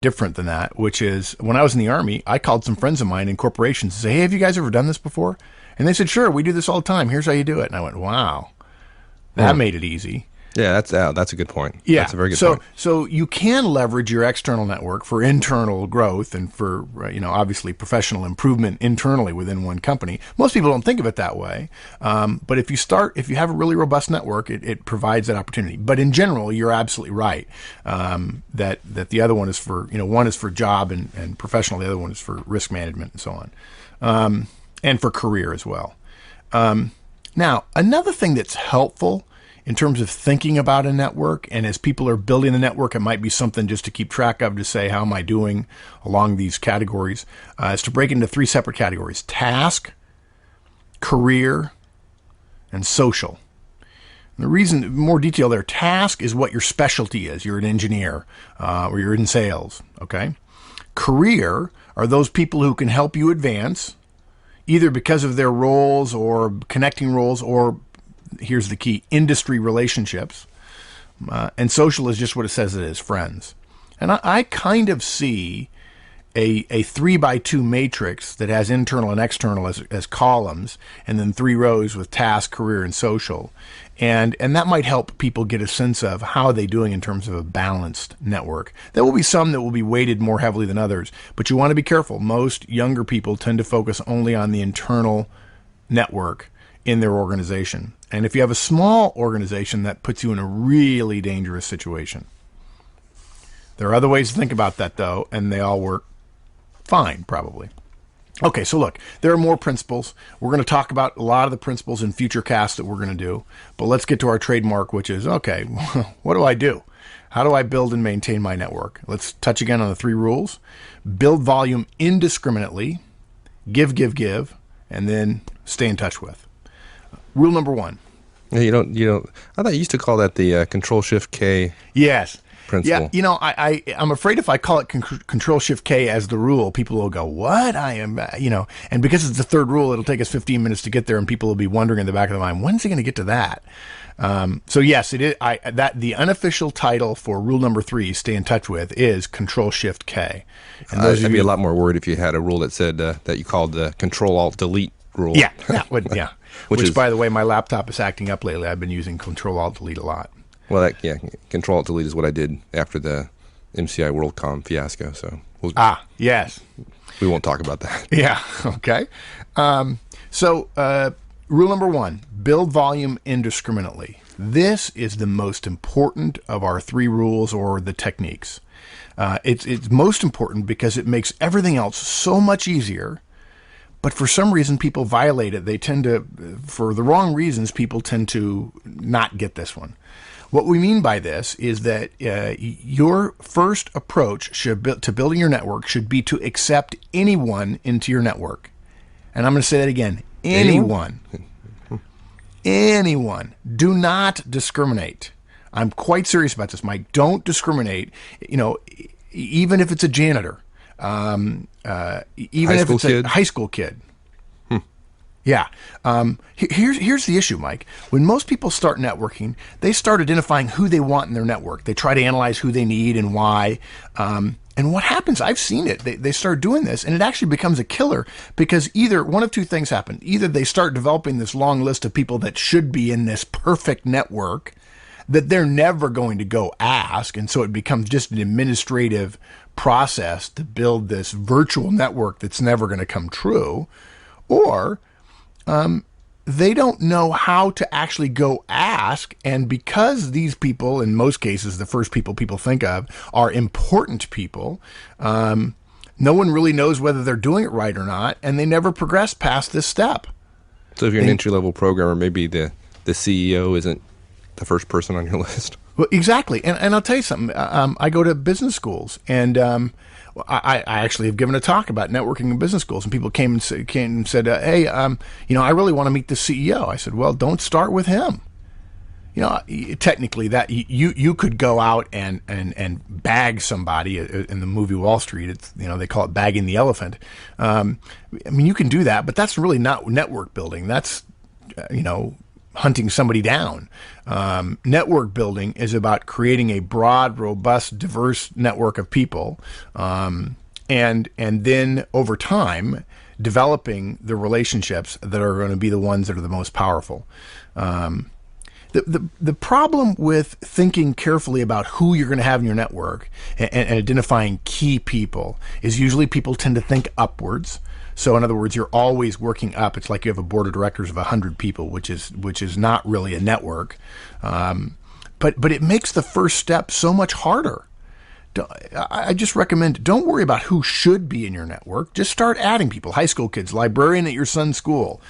different than that, which is when I was in the Army, I called some friends of mine in corporations and say, hey, have you guys ever done this before? And they said, sure, we do this all the time. Here's how you do it. And I went, wow, that made it easy. Yeah, that's a good point. Yeah, That's a very good point. So you can leverage your external network for internal growth and for obviously professional improvement internally within one company. Most people don't think of it that way, but if you have a really robust network, it provides that opportunity. But in general, you're absolutely right that the other one is for one is for job and professional, the other one is for risk management and so on, and for career as well. Now, another thing that's helpful in terms of thinking about a network, and as people are building the network, it might be something just to keep track of, to say, how am I doing along these categories, is to break into 3 separate categories: task, career, and social. And the reason, more detail there, task is what your specialty is. You're an engineer, or you're in sales, okay? Career are those people who can help you advance, either because of their roles or connecting roles, or here's the key, industry relationships. And social is just what it says it is, friends. And I kind of see a 3x2 matrix that has internal and external as columns, and then 3 rows with task, career, and social. And that might help people get a sense of how are they doing in terms of a balanced network. There will be some that will be weighted more heavily than others, but you want to be careful. Most younger people tend to focus only on the internal network in their organization. And if you have a small organization, that puts you in a really dangerous situation. There are other ways to think about that, though, and they all work fine, probably. Okay, so look, there are more principles. We're going to talk about a lot of the principles in future casts that we're going to do, but let's get to our trademark, which is, okay, what do I do? How do I build and maintain my network? Let's touch again on the 3 rules. Build volume indiscriminately, give, and then stay in touch with. Rule number 1. Yeah, you don't. I thought you used to call that the Control-Shift-K. Yes. Principle. Yeah, I'm afraid if I call it Control-Shift-K as the rule, people will go, what? And because it's the 3rd rule, it'll take us 15 minutes to get there, and people will be wondering in the back of their mind, when's he going to get to that? So yes, it is. The unofficial title for rule number 3, stay in touch with, is Control-Shift-K. And I'd be a lot more worried if you had a rule that said that you called the Control-Alt-Delete rule. Yeah, that would, yeah. Which, by the way, my laptop is acting up lately. I've been using Control-Alt-Delete a lot. Well, Control-Alt-Delete is what I did after the MCI WorldCom fiasco. So yes. We won't talk about that. Yeah, okay. So rule number 1, build volume indiscriminately. This is the most important of our 3 rules or the techniques. It's most important because it makes everything else so much easier. But for some reason, people violate it. They tend to, for the wrong reasons, people tend to not get this one. What we mean by this is that your first approach to building your network should be to accept anyone into your network. And I'm going to say that again. Anyone. Anyone. Do not discriminate. I'm quite serious about this, Mike. Don't discriminate. Even if it's a janitor. Even if it's a high school kid. Yeah. Here's the issue, Mike. When most people start networking, they start identifying who they want in their network. They try to analyze who they need and why. And what happens, I've seen it, they start doing this, and it actually becomes a killer, because either one of 2 things happen. Either they start developing this long list of people that should be in this perfect network that they're never going to go ask, and so it becomes just an administrative process to build this virtual network that's never going to come true, or they don't know how to actually go ask, and because these people, in most cases, the first people think of are important people, no one really knows whether they're doing it right or not, and they never progress past this step. So if you're an entry-level programmer, maybe the CEO isn't the first person on your list. Well, exactly. And I'll tell you something. I go to business schools, and I actually have given a talk about networking in business schools, and people came and said, hey, I really want to meet the CEO. I said, well, don't start with him. Technically, that you could go out and bag somebody in the movie Wall Street. It's, they call it bagging the elephant. You can do that, but that's really not network building. That's, hunting somebody down. Network building is about creating a broad, robust, diverse network of people, and then over time developing the relationships that are going to be the ones that are the most powerful. The problem with thinking carefully about who you're going to have in your network and identifying key people is usually people tend to think upwards. So in other words, you're always working up. It's like you have a board of directors of 100 people, which is not really a network. But it makes the first step so much harder. I just recommend, don't worry about who should be in your network. Just start adding people. High school kids, librarian at your son's school,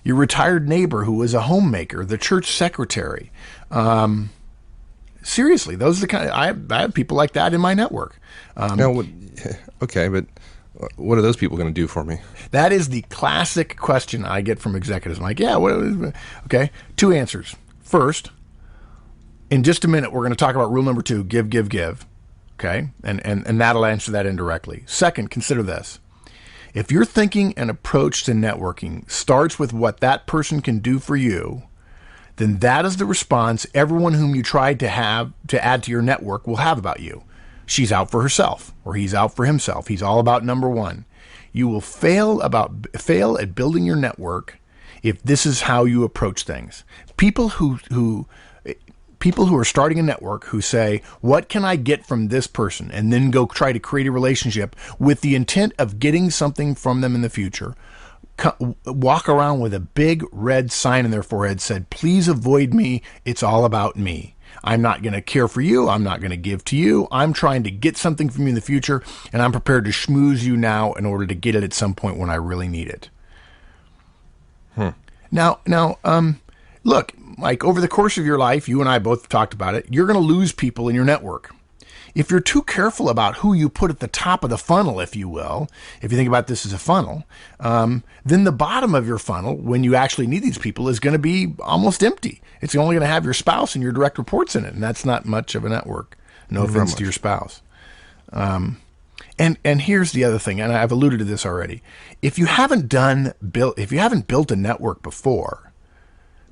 your retired neighbor who was a homemaker, the church secretary. Seriously, those are the kind of, I have people like that in my network. Okay, but what are those people going to do for me? That is the classic question I get from executives. I'm like, yeah, okay, 2 answers. First, in just a minute, we're going to talk about rule number 2, give, give, give. Okay, and that'll answer that indirectly. Second, consider this. If your thinking and approach to networking starts with what that person can do for you, then that is the response everyone whom you tried to add to your network will have about you. She's out for herself, or he's out for himself. He's all about number 1. You will fail at building your network if this is how you approach things. People who are starting a network who say, what can I get from this person? And then go try to create a relationship with the intent of getting something from them in the future. Walk around with a big red sign in their forehead said, please avoid me. It's all about me. I'm not going to care for you. I'm not going to give to you. I'm trying to get something from you in the future, and I'm prepared to schmooze you now in order to get it at some point when I really need it. Now, look, Mike, over the course of your life, you and I both talked about it, you're going to lose people in your network. If you're too careful about who you put at the top of the funnel, if you will, if you think about this as a funnel, then the bottom of your funnel, when you actually need these people, is going to be almost empty. It's only going to have your spouse and your direct reports in it, and that's not much of a network. No offense to your spouse. And here's the other thing, and I've alluded to this already. If you haven't built a network before,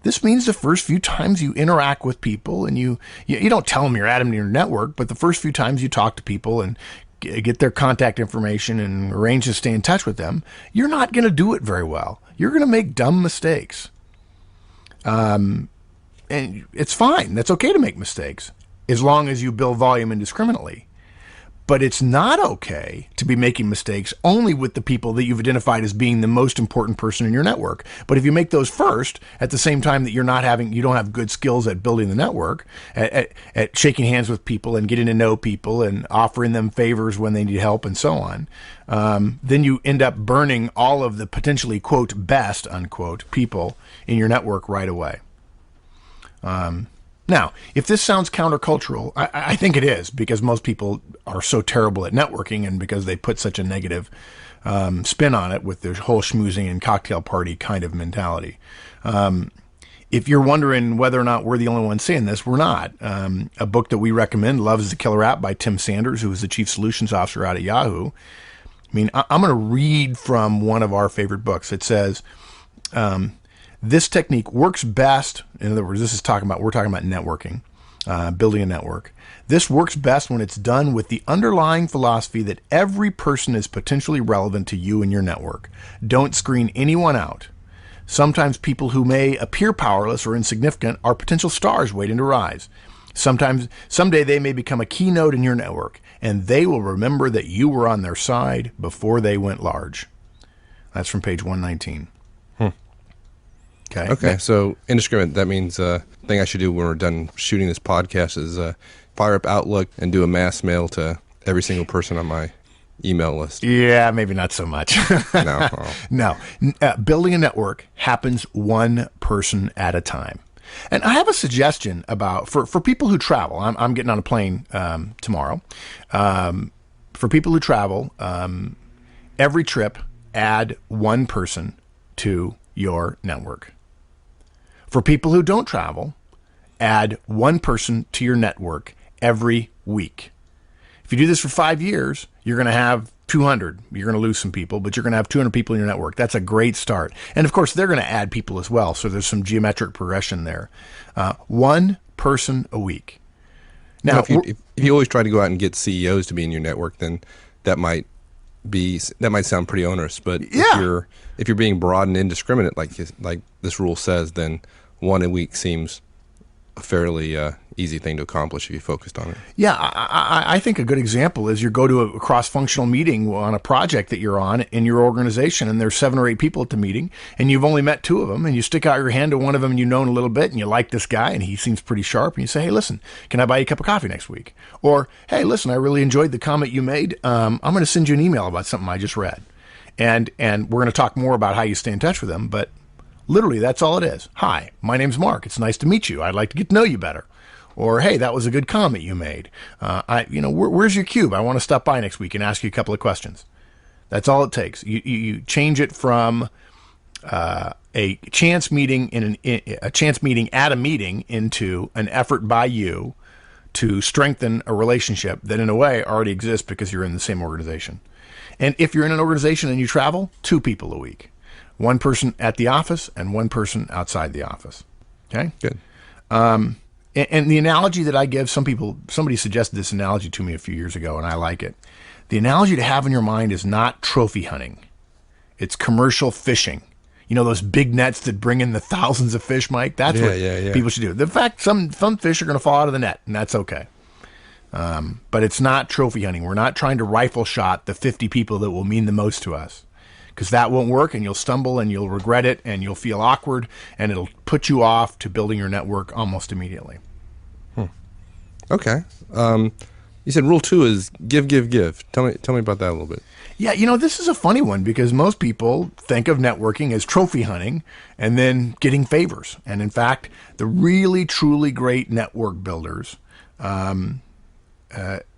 this means the first few times you interact with people, and you don't tell them you're adding them to your network, but the first few times you talk to people and get their contact information and arrange to stay in touch with them, you're not going to do it very well. You're going to make dumb mistakes. And it's fine. That's okay to make mistakes as long as you build volume indiscriminately. But it's not okay to be making mistakes only with the people that you've identified as being the most important person in your network. But if you make those first, at the same time that you don't have good skills at building the network, at shaking hands with people and getting to know people and offering them favors when they need help and so on, then you end up burning all of the potentially, quote, best, unquote, people in your network right away. Now, if this sounds countercultural, I think it is, because most people are so terrible at networking and because they put such a negative spin on it with their whole schmoozing and cocktail party kind of mentality. If you're wondering whether or not we're the only ones saying this, we're not. A book that we recommend, Love is the Killer App by Tim Sanders, who is the Chief Solutions Officer out at Yahoo. I mean, I'm going to read from one of our favorite books. It says, this technique works best. In other words, we're talking about networking, building a network. This works best when it's done with the underlying philosophy that every person is potentially relevant to you and your network. Don't screen anyone out. Sometimes people who may appear powerless or insignificant are potential stars waiting to rise. Someday they may become a keynote in your network, and they will remember that you were on their side before they went large. That's from page 119. Okay, so indiscriminate, that means the thing I should do when we're done shooting this podcast is fire up Outlook and do a mass mail to every single person on my email list. Yeah, maybe not so much. No. No. Building a network happens one person at a time. And I have a suggestion about, for people who travel, I'm getting on a plane tomorrow. For people who travel, every trip, add one person to your network. For people who don't travel, add one person to your network every week. If you do this for 5 years, you're going to have 200. You're going to lose some people, but you're going to have 200 people in your network. That's a great start. And of course, they're going to add people as well. So there's some geometric progression there. One person a week. Now, if you always try to go out and get CEOs to be in your network, then that might sound pretty onerous. But if you're being broad and indiscriminate, like this rule says, then one a week seems a fairly easy thing to accomplish if you focused on it. Yeah, I think a good example is you go to a cross-functional meeting on a project that you're on in your organization, and there's 7 or 8 people at the meeting, and you've only met 2 of them, and you stick out your hand to one of them, and you know him a little bit, and you like this guy, and he seems pretty sharp, and you say, hey, listen, can I buy you a cup of coffee next week? Or, hey, listen, I really enjoyed the comment you made. I'm going to send you an email about something I just read. And we're going to talk more about how you stay in touch with them, but literally that's all it is. Hi, my name's Mark. It's nice to meet you. I'd like to get to know you better. Or, hey, that was a good comment you made. Where's your cube? I want to stop by next week and ask you a couple of questions. That's all it takes. You change it from a chance meeting at a meeting into an effort by you to strengthen a relationship that in a way already exists because you're in the same organization. And if you're in an organization and you travel, 2 people a week. 1 person at the office and 1 person outside the office. Okay? Good. And the analogy that I give, somebody suggested this analogy to me a few years ago, and I like it. The analogy to have in your mind is not trophy hunting. It's commercial fishing. You know those big nets that bring in the thousands of fish, Mike? That's what people should do. The fact some fish are going to fall out of the net, and that's okay. But it's not trophy hunting. We're not trying to rifle shot the 50 people that will mean the most to us. Because that won't work, and you'll stumble, and you'll regret it, and you'll feel awkward, and it'll put you off to building your network almost immediately. Okay. You said rule 2 is give, give, give. Tell me about that a little bit. Yeah, this is a funny one because most people think of networking as trophy hunting and then getting favors. And in fact, the really, truly great network builders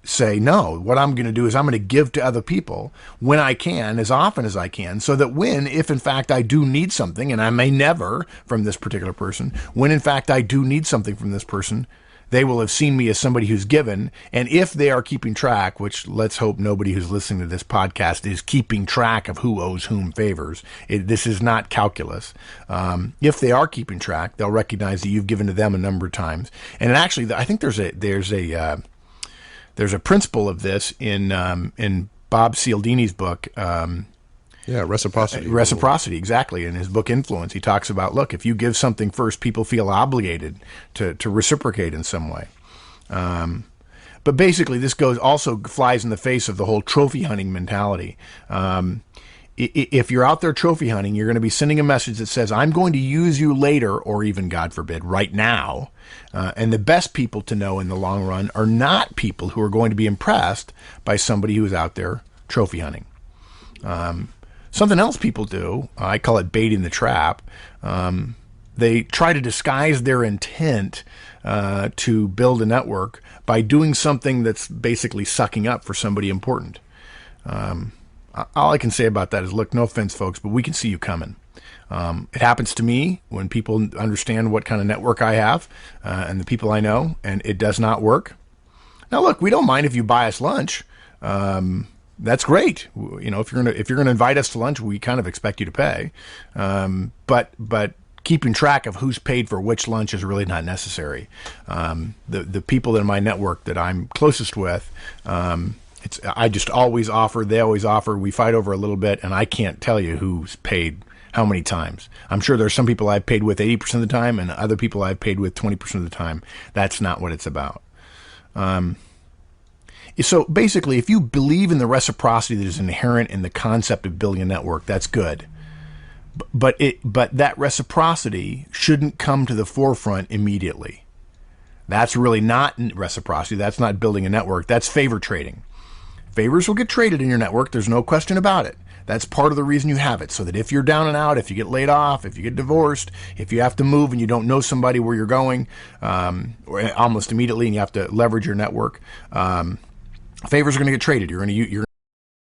say, no, what I'm going to do is I'm going to give to other people when I can, as often as I can, so that if in fact I do need something, and I may never from this particular person, when in fact I do need something from this person, they will have seen me as somebody who's given. And if they are keeping track, which let's hope nobody who's listening to this podcast is keeping track of who owes whom favors. This is not calculus. If they are keeping track, they'll recognize that you've given to them a number of times. And actually, I think there's a principle of this in Bob Cialdini's book. Reciprocity. Reciprocity, exactly. In his book Influence, he talks about, look, if you give something first, people feel obligated to reciprocate in some way. But basically, this also flies in the face of the whole trophy hunting mentality. If you're out there trophy hunting, you're going to be sending a message that says, I'm going to use you later, or even, God forbid, right now. And the best people to know in the long run are not people who are going to be impressed by somebody who is out there trophy hunting. Something else people do, I call it baiting the trap. They try to disguise their intent to build a network by doing something that's basically sucking up for somebody important. All I can say about that is, look, no offense, folks, but we can see you coming. It happens to me when people understand what kind of network I have and the people I know, and it does not work. Now, look, we don't mind if you buy us lunch. That's great. If you're gonna invite us to lunch, we kind of expect you to pay. But keeping track of who's paid for which lunch is really not necessary. The people in my network that I'm closest with, I just always offer. They always offer. We fight over a little bit, and I can't tell you who's paid how many times. I'm sure there's some people I've paid with 80% of the time, and other people I've paid with 20% of the time. That's not what it's about. So basically, if you believe in the reciprocity that is inherent in the concept of building a network, that's good. But that reciprocity shouldn't come to the forefront immediately. That's really not reciprocity. That's not building a network. That's favor trading. Favors will get traded in your network. There's no question about it. That's part of the reason you have it, so that if you're down and out, if you get laid off, if you get divorced, if you have to move and you don't know somebody where you're going, or almost immediately, and you have to leverage your network, favors are going to get traded. You're going to